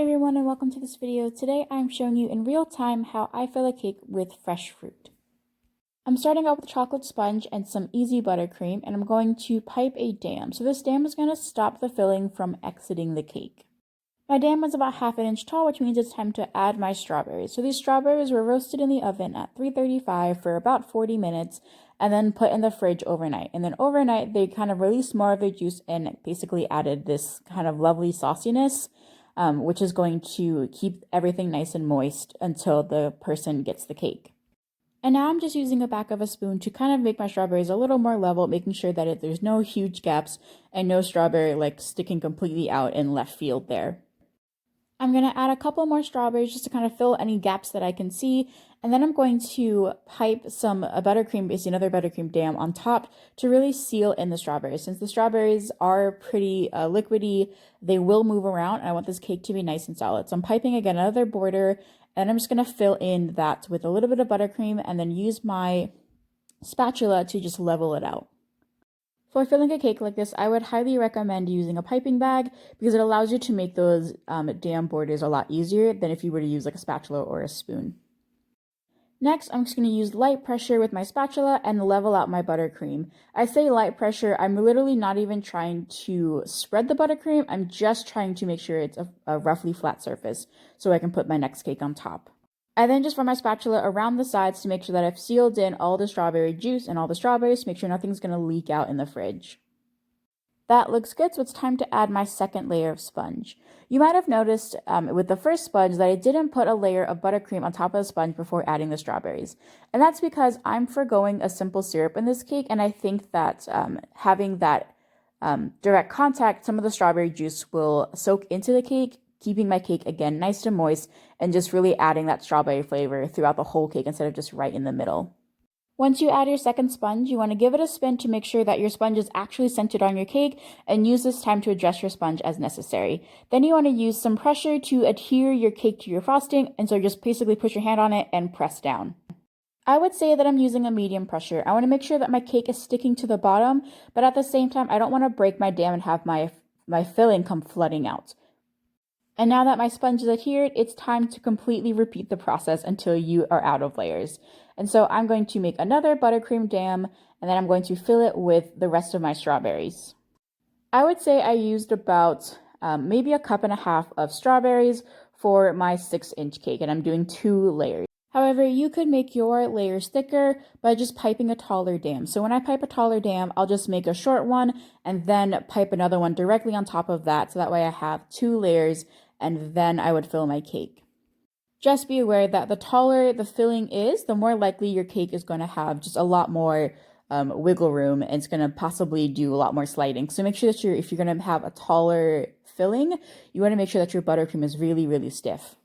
Hi everyone and welcome to this video. Today I'm showing you in real time how I fill a cake with fresh fruit. I'm starting out with chocolate sponge and some easy buttercream, and I'm going to pipe a dam. So this dam is going to stop the filling from exiting the cake. My dam was about half an inch tall, which means it's time to add my strawberries. So these strawberries were roasted in the oven at 335 for about 40 minutes and then put in the fridge overnight. And then overnight they kind of released more of their juice and basically added this kind of lovely sauciness, which is going to keep everything nice and moist until the person gets the cake. And now I'm just using the back of a spoon to kind of make my strawberries a little more level, making sure that there's no huge gaps and no strawberry sticking completely out in left field there. I'm going to add a couple more strawberries just to kind of fill any gaps that I can see. And then I'm going to pipe some buttercream, basically another buttercream dam on top to really seal in the strawberries. Since the strawberries are pretty liquidy, they will move around. And I want this cake to be nice and solid. So I'm piping again another border, and I'm just going to fill in that with a little bit of buttercream and then use my spatula to just level it out. For filling a cake like this, I would highly recommend using a piping bag because it allows you to make those dam borders a lot easier than if you were to use a spatula or a spoon. Next, I'm just going to use light pressure with my spatula and level out my buttercream. I say light pressure, I'm literally not even trying to spread the buttercream, I'm just trying to make sure it's a roughly flat surface so I can put my next cake on top. I then just run my spatula around the sides to make sure that I've sealed in all the strawberry juice and all the strawberries to make sure nothing's going to leak out in the fridge. That looks good, so it's time to add my second layer of sponge. You might have noticed with the first sponge that I didn't put a layer of buttercream on top of the sponge before adding the strawberries. And that's because I'm forgoing a simple syrup in this cake, and I think that having that direct contact, some of the strawberry juice will soak into the cake, keeping my cake again nice and moist and just really adding that strawberry flavor throughout the whole cake instead of just right in the middle. Once you add your second sponge, you want to give it a spin to make sure that your sponge is actually centered on your cake, and use this time to adjust your sponge as necessary. Then you want to use some pressure to adhere your cake to your frosting, and so just basically push your hand on it and press down. I would say that I'm using a medium pressure. I want to make sure that my cake is sticking to the bottom, but at the same time I don't want to break my dam and have my filling come flooding out. And now that my sponge is adhered, it's time to completely repeat the process until you are out of layers. And so I'm going to make another buttercream dam, and then I'm going to fill it with the rest of my strawberries. I would say I used about maybe 1.5 cups of strawberries for my 6-inch cake, and I'm doing 2 layers. However, you could make your layers thicker by just piping a taller dam. So when I pipe a taller dam, I'll just make a short one and then pipe another one directly on top of that. So that way I have 2 layers, and then I would fill my cake. Just be aware that the taller the filling is, the more likely your cake is going to have just a lot more wiggle room, and it's going to possibly do a lot more sliding. So make sure that if you're going to have a taller filling, you want to make sure that your buttercream is really, really stiff.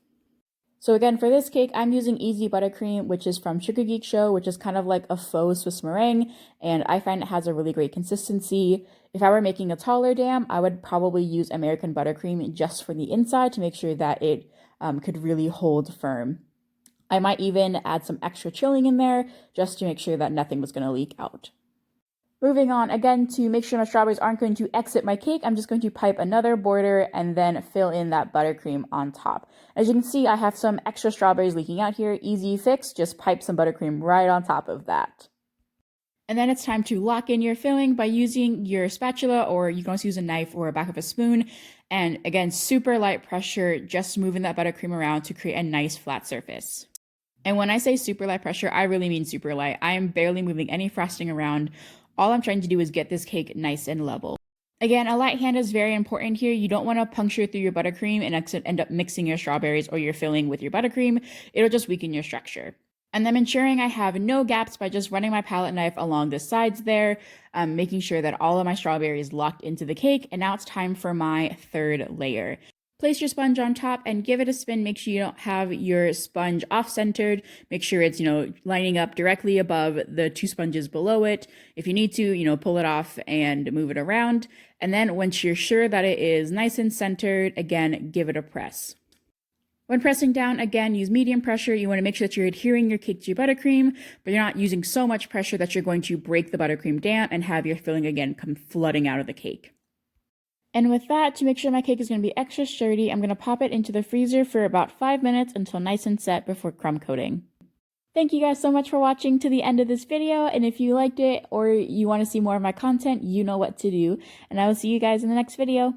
So again, for this cake, I'm using Easy Buttercream, which is from Sugar Geek Show, which is kind of like a faux Swiss meringue, and I find it has a really great consistency. If I were making a taller dam, I would probably use American Buttercream just for the inside to make sure that it could really hold firm. I might even add some extra chilling in there just to make sure that nothing was going to leak out. Moving on, again, to make sure my strawberries aren't going to exit my cake, I'm just going to pipe another border and then fill in that buttercream on top. As you can see, I have some extra strawberries leaking out here. Easy fix, just pipe some buttercream right on top of that. And then it's time to lock in your filling by using your spatula, or you can also use a knife or a back of a spoon. And again, super light pressure, just moving that buttercream around to create a nice flat surface. And when I say super light pressure, I really mean super light. I am barely moving any frosting around. All I'm trying to do is get this cake nice and level. Again, a light hand is very important here. You don't want to puncture through your buttercream and end up mixing your strawberries or your filling with your buttercream. It'll just weaken your structure. And I'm ensuring I have no gaps by just running my palette knife along the sides there, making sure that all of my strawberries locked into the cake. And now it's time for my 3rd layer. Place your sponge on top and give it a spin. Make sure you don't have your sponge off-centered. Make sure it's, lining up directly above the 2 sponges below it. If you need to, pull it off and move it around. And then once you're sure that it is nice and centered, again, give it a press. When pressing down, again, use medium pressure. You want to make sure that you're adhering your cake to your buttercream, but you're not using so much pressure that you're going to break the buttercream dam and have your filling again come flooding out of the cake. And with that, to make sure my cake is going to be extra sturdy, I'm going to pop it into the freezer for about 5 minutes until nice and set before crumb coating. Thank you guys so much for watching to the end of this video, and if you liked it or you want to see more of my content, you know what to do, and I will see you guys in the next video.